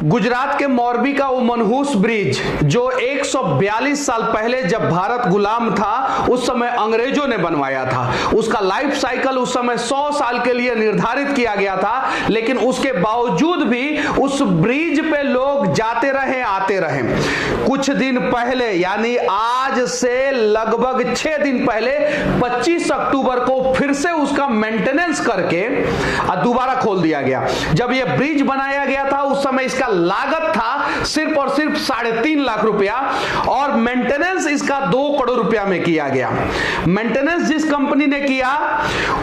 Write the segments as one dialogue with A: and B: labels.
A: गुजरात के मोरबी का वो मनहूस ब्रिज जो 142 साल पहले जब भारत गुलाम था उस समय अंग्रेजों ने बनवाया था, उसका लाइफ साइकिल उस समय 100 साल के लिए निर्धारित किया गया था, लेकिन उसके बावजूद भी उस ब्रिज पे लोग जाते रहे आते रहे। कुछ दिन पहले यानी आज से लगभग 6 दिन पहले 25 अक्टूबर को फिर से उसका मेंटेनेंस करके दोबारा खोल दिया गया। जब यह ब्रिज बनाया गया था उस समय इसका लागत था सिर्फ और सिर्फ 3.5 लाख रुपया और मेंटेनेंस इसका 2 करोड़ रुपया में किया गया। मेंटेनेंस जिस कंपनी ने किया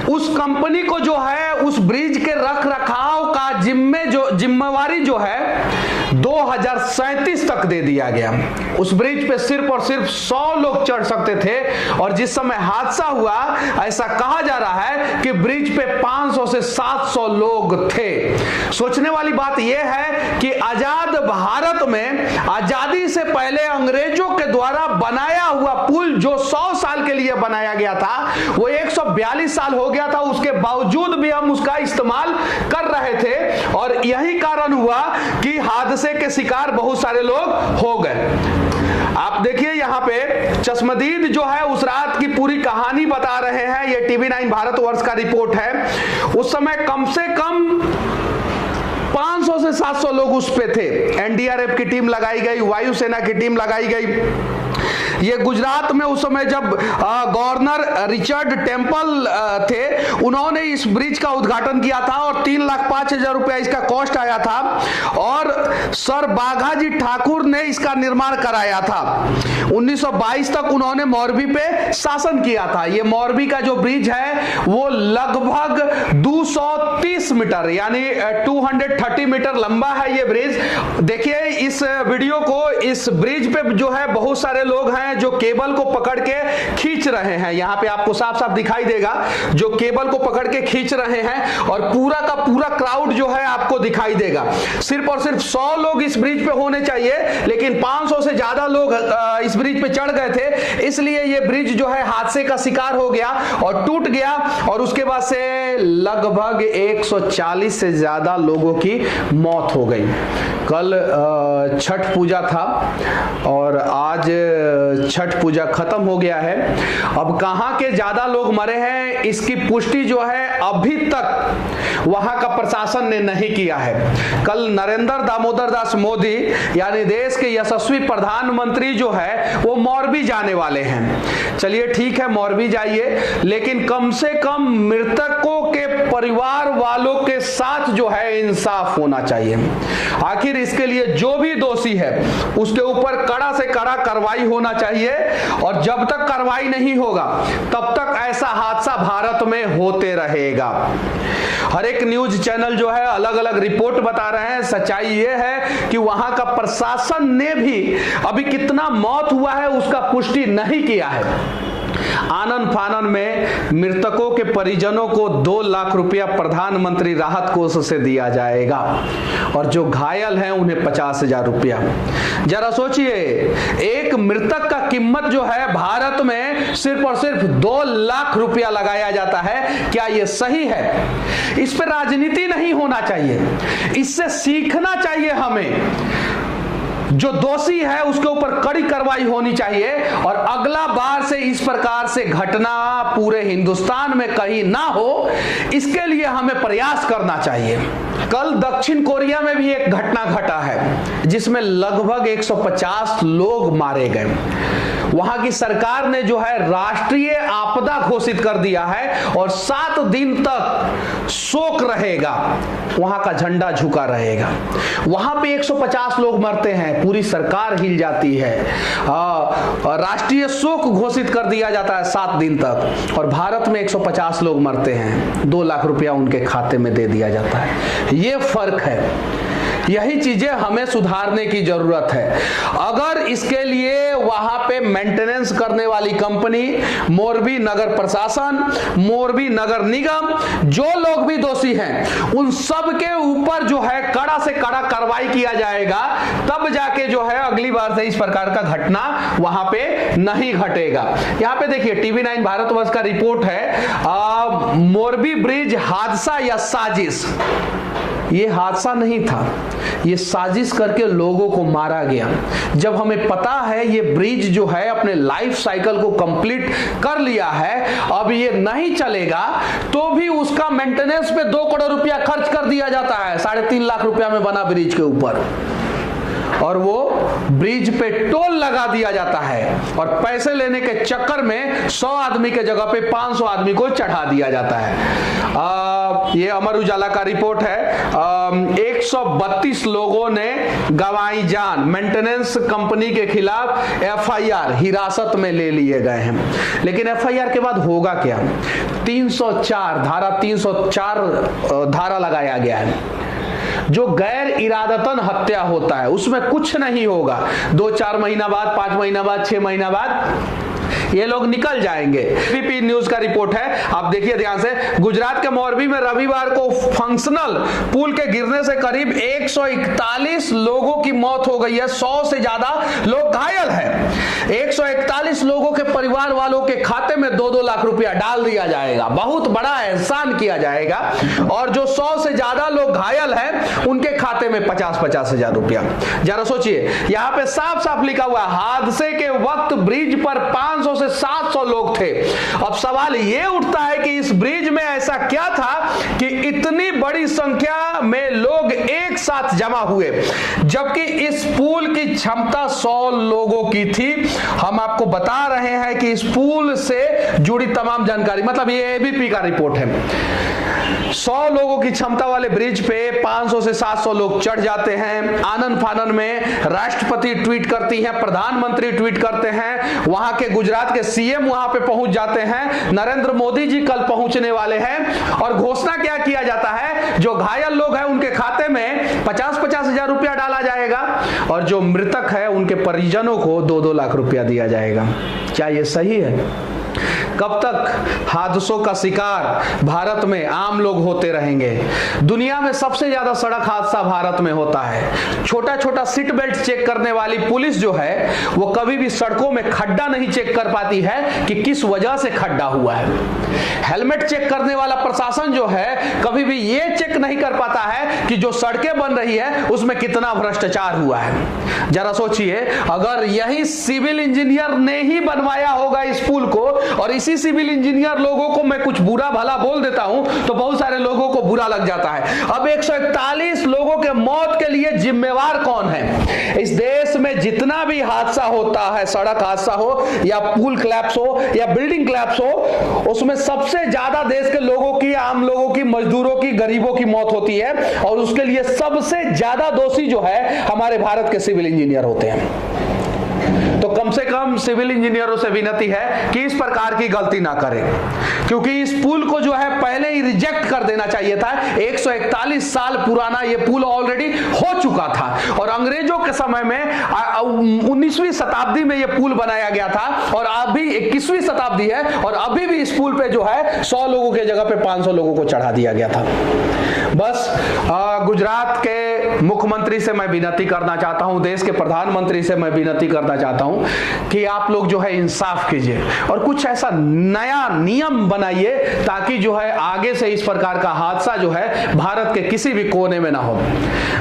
A: उस कंपनी को जो है उस ब्रिज के रख रखाव का जिम्मेवारी जो है 2037 तक दे दिया गया। उस ब्रिज पे सिर्फ और सिर्फ 100 लोग चढ़ सकते थे और जिस समय हादसा हुआ ऐसा कहा जा रहा है कि ब्रिज पे 500 से 700 लोग थे। सोचने वाली बात यह है कि आजाद भारत में आजादी से पहले अंग्रेजों के द्वारा बनाया हुआ पुल जो 100 साल के लिए बनाया गया था वो 142 साल हो गया था, उसके बावजूद भी हम उसका इस्तेमाल कर रहे थे और यही कारण हुआ कि हादसे के शिकार बहुत सारे लोग हो गए। आप देखिए यहाँ पे चश्मदीद जो है उस रात की पूरी कहानी बता रहे हैं। ये TV9 भारतवर्ष का रिपोर्ट है। उस समय कम से कम 500 से 700 लोग उस पे थे। NDRF की टीम लगाई गई, वायुसेना की टीम लगाई गई। ये गुजरात में उस समय जब गवर्नर रिचर्ड टेम्पल थे उन्होंने इस ब्रिज का उद्घाटन किया था और 3,05,000 रुपया इसका कॉस्ट आया था और सर बाघाजी ठाकुर ने इसका निर्माण कराया था। 1922 तक उन्होंने मोरबी पे शासन किया था। ये मोरबी का जो ब्रिज है वो लगभग 230 मीटर यानी 230 मीटर लंबा है ये ब्रिज। देखिए इस वीडियो को, इस ब्रिज पे जो है बहुत सारे लोग हैं जो केबल को पकड़ के खींच रहे हैं। यहां पे आपको साफ साफ दिखाई देगा जो केबल को पकड़ के खींच रहे हैं और पूरा का पूरा क्राउड जो है आपको दिखाई देगा। सिर्फ और सिर्फ 100 लोग इस ब्रिज पे होने चाहिए लेकिन 500 से ज्यादा लोग इस ब्रिज पे चढ़ गए थे, इसलिए ये ब्रिज जो है हादसे का शिकार हो गया और टूट गया और उसके बाद से लगभग 140 से ज्यादा लोगों की मौत हो गई। कल छठ पूजा था और आज छठ पूजा खत्म हो गया है। अब कहां के ज्यादा लोग मरे हैं इसकी पुष्टि जो है अभी तक वहां का प्रशासन ने नहीं किया है। कल नरेंद्र दामोदर दास मोदी यानी देश के यशस्वी प्रधानमंत्री जो है वो मोरबी जाने वाले हैं। चलिए ठीक है, मोरबी जाइए, लेकिन कम से कम मृतकों के परिवार वालों के साथ जो है इंसाफ होना चाहिए। आखिर इसके लिए जो भी दोषी है उसके ऊपर कड़ा से कड़ा कार्रवाई होना चाहिए और जब तक कार्रवाई नहीं होगा तब तक ऐसा हादसा भारत में होते रहेगा। हर एक न्यूज चैनल जो है अलग अलग रिपोर्ट बता रहे हैं। सच्चाई यह है कि वहां का प्रशासन ने भी अभी कितना मौत हुआ है उसका पुष्टि नहीं किया है। आनन फानन में मृतकों के परिजनों को 2 लाख रुपया प्रधानमंत्री राहत कोष से दिया जाएगा और जो घायल हैं उन्हें 50,000 रुपया। जरा सोचिए, एक मृतक का कीमत जो है भारत में सिर्फ और सिर्फ 2 लाख रुपया लगाया जाता है। क्या यह सही है? इस पर राजनीति नहीं होना चाहिए, इससे सीखना चाहिए हमें। जो दोषी है उसके ऊपर कड़ी कार्रवाई होनी चाहिए और अगला बार से इस प्रकार से घटना पूरे हिंदुस्तान में कहीं ना हो, इसके लिए हमें प्रयास करना चाहिए। कल दक्षिण कोरिया में भी एक घटना घटा है जिसमें लगभग 150 लोग मारे गए। वहां की सरकार ने जो है राष्ट्रीय आपदा घोषित कर दिया है और 7 दिन तक शोक रहेगा, वहां का झंडा झुका रहेगा। वहां पे 150 लोग मरते हैं, पूरी सरकार हिल जाती है, राष्ट्रीय शोक घोषित कर दिया जाता है 7 दिन तक और भारत में 150 लोग मरते हैं, 2 लाख रुपया उनके खाते में दे दिया जाता है। ये फर्क है। यही चीजें हमें सुधारने की जरूरत है। अगर इसके लिए वहां पे मेंटेनेंस करने वाली कंपनी, मोरबी नगर प्रशासन, मोरबी नगर निगम, जो लोग भी दोषी हैं उन सब के ऊपर जो है कड़ा से कड़ा कार्रवाई किया जाएगा, तब जाके जो है अगली बार से इस प्रकार का घटना वहां पे नहीं घटेगा। यहां पे देखिए TV9 भारतवर्ष का रिपोर्ट है, मोरबी ब्रिज हादसा या साजिश। ये हादसा नहीं था, ये साजिश करके लोगों को मारा गया। जब हमें पता है ये ब्रिज जो है अपने लाइफ साइकिल को कंप्लीट कर लिया है, अब ये नहीं चलेगा, तो भी उसका मेंटेनेंस पे 2 करोड़ रुपया खर्च कर दिया जाता है। 3.5 लाख रुपया में बना ब्रिज के ऊपर, और वो ब्रिज पे टोल लगा दिया जाता है, और पैसे लेने के चक्कर में 100 आदमी के जगह पे 500 आदमी को चढ़ा दिया जाता है। ये अमर उजाला का रिपोर्ट है। 132 लोगों ने गंवाई जान। मेंटेनेंस कंपनी के खिलाफ एफआईआर हिरासत में ले लिए गए हैं। लेकिन एफआईआर के बाद होगा क्या? 304 धारा लगाया गया है। जो गैर इरादतन हत्या होता है उसमें कुछ नहीं होगा। 2-4 महीना बाद, 5 महीना बाद, 6 महीना बाद ये लोग निकल जाएंगे। एबीपी न्यूज का रिपोर्ट है, आप देखिए ध्यान से। गुजरात के मोरबी में रविवार को फंक्शनल पुल के गिरने से करीब 141 लोगों की मौत हो गई है। 100 से ज्यादा लोग घायल हैं। 141 लोगों के परिवार वालों के खाते में 2-2 लाख रुपया डाल दिया जाएगा। बहुत बड़ा एहसान किया जाएगा। और जो 100 से ज्यादा लोग घायल हैं उनके खाते में 50-50 हजार रुपया। जरा सोचिए, यहां पे साफ साफ लिखा हुआ है हादसे के वक्त ब्रिज पर 500 से 700 लोग थे। अब सवाल यह उठता है कि इस ब्रिज में ऐसा क्या था कि इतनी बड़ी संख्या में लोग एक साथ जमा हुए, जबकि इस पुल की क्षमता 100 लोगों की थी। हम आपको बता रहे हैं कि इस पुल से जुड़ी तमाम जानकारी, मतलब ये एबीपी का रिपोर्ट है। 100 लोगों की क्षमता वाले ब्रिज पे 500 से 700 लोग चढ़ जाते हैं। आनन फानन में राष्ट्रपति ट्वीट करती हैं, प्रधानमंत्री ट्वीट करते हैं, वहां के गुजरात के सीएम वहां पे पहुंच जाते हैं, नरेंद्र मोदी जी कल पहुंचने वाले हैं। और घोषणा क्या किया जाता है? जो घायल लोग हैं उनके खाते में 50-50 हजार रुपया डाला जाएगा, और जो मृतक है उनके परिजनों को 2-2 लाख रुपया दिया जाएगा। क्या यह सही है? कब तक हादसों का शिकार भारत में आम लोग होते रहेंगे? दुनिया में सबसे ज्यादा सड़क हादसा भारत में होता है। छोटा छोटा सीट बेल्ट चेक करने वाली पुलिस जो है वो कभी भी सड़कों में खड्डा नहीं चेक कर पाती है कि किस वजह से खड्डा हुआ है। हेलमेट चेक करने वाला प्रशासन जो है कभी भी ये चेक नहीं कर पाता है कि जो सड़कें बन रही है उसमें कितना भ्रष्टाचार हुआ है। जरा सोचिए, अगर यही सिविल इंजीनियर ने ही बनवाया होगा इस पुल को, और इसी सिविल इंजीनियर लोगों को मैं कुछ बुरा भला बोल देता हूं तो बहुत सारे लोगों को बुरा लग जाता है। अब 141 लोगों के मौत के लिए जिम्मेवार कौन है? इस देश में जितना भी हादसा होता है, सड़क हादसा हो या पुल क्लैप्स हो या बिल्डिंग क्लैप्स हो, उसमें सबसे ज्यादा देश के लोगों की, आम लोगों की, मजदूरों की, गरीबों की मौत होती है। और उसके लिए सबसे ज्यादा दोषी जो है हमारे भारत के सिविल इंजीनियर होते हैं। तो कम से कम सिविल इंजीनियरों से विनती है कि इस प्रकार की गलती ना करें, क्योंकि इस पुल को जो है पहले ही रिजेक्ट कर देना चाहिए था। 141 साल पुराना ये पुल ऑलरेडी हो चुका था, और अंग्रेजों के समय में 19वीं शताब्दी में ये पुल बनाया गया था, और अभी 21वीं शताब्दी है, और अभी भी इस पुल पे जो है 100 लोगों के जगह पे 500 लोगों को चढ़ा दिया गया था। बस गुजरात के मुख्यमंत्री से मैं विनती करना चाहता हूं, देश के प्रधानमंत्री से मैं विनती करना चाहता हूं कि आप लोग जो है इंसाफ कीजिए और कुछ ऐसा नया नियम बनाइए ताकि जो है आगे से इस प्रकार का हादसा जो है भारत के किसी भी कोने में ना हो।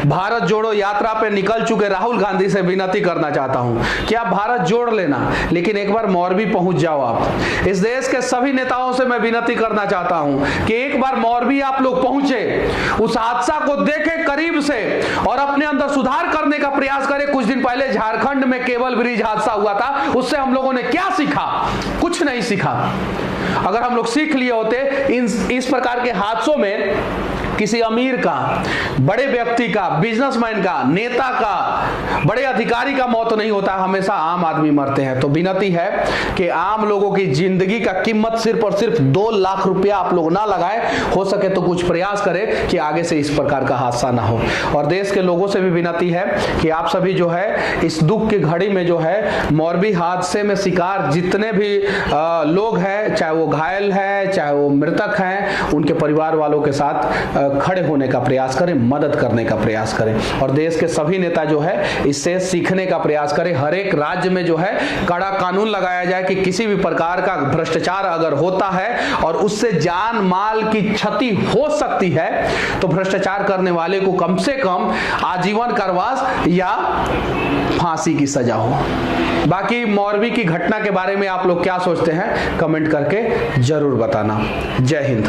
A: भारत जोड़ो यात्रा पे निकल चुके राहुल गांधी से विनती करना चाहता हूं कि आप भारत जोड़ लेना, लेकिन एक बार मोरबी पहुंच जाओ आप। इस देश के सभी नेताओं से मैं विनती करना चाहता हूं कि एक बार मोरबी आप लोग पहुंचे, उस हादसा को देखें करीब से और अपने अंदर सुधार करने का प्रयास करें। कुछ दिन पहले झारखंड में केबल ब्रिज हादसा हुआ था, उससे हम लोगों ने क्या सीखा? कुछ नहीं सीखा। अगर हम लोग सीख लिए होते इस प्रकार के हादसों में किसी अमीर का, बड़े व्यक्ति का, बिजनेसमैन का, नेता का, बड़े अधिकारी का मौत नहीं होता, हमेशा आम आदमी मरते हैं। तो विनती है कि आम लोगों की जिंदगी का कीमत सिर्फ और सिर्फ 2 लाख रुपया आप लोग ना लगाएं। हो सके तो कुछ प्रयास करें कि आगे से इस प्रकार का हादसा ना हो। और देश के लोगों से भी विनती है कि आप सभी जो है इस दुख की घड़ी में जो है मोरबी हादसे में शिकार जितने भी लोग हैं, चाहे वो घायल है चाहे वो मृतक हैं, उनके परिवार वालों के साथ खड़े होने का प्रयास करें, मदद करने का प्रयास करें और देश के सभी नेता जो है इससे सीखने का प्रयास करें। हर एक राज्य में जो है कड़ा कानून लगाया जाए कि किसी भी प्रकार का भ्रष्टाचार अगर होता है और उससे जान माल की क्षति हो सकती है तो भ्रष्टाचार करने वाले को कम से कम आजीवन कारावास या फांसी की सजा हो। बाकी मोरबी की घटना के बारे में आप लोग क्या सोचते हैं कमेंट करके जरूर बताना। जय हिंद।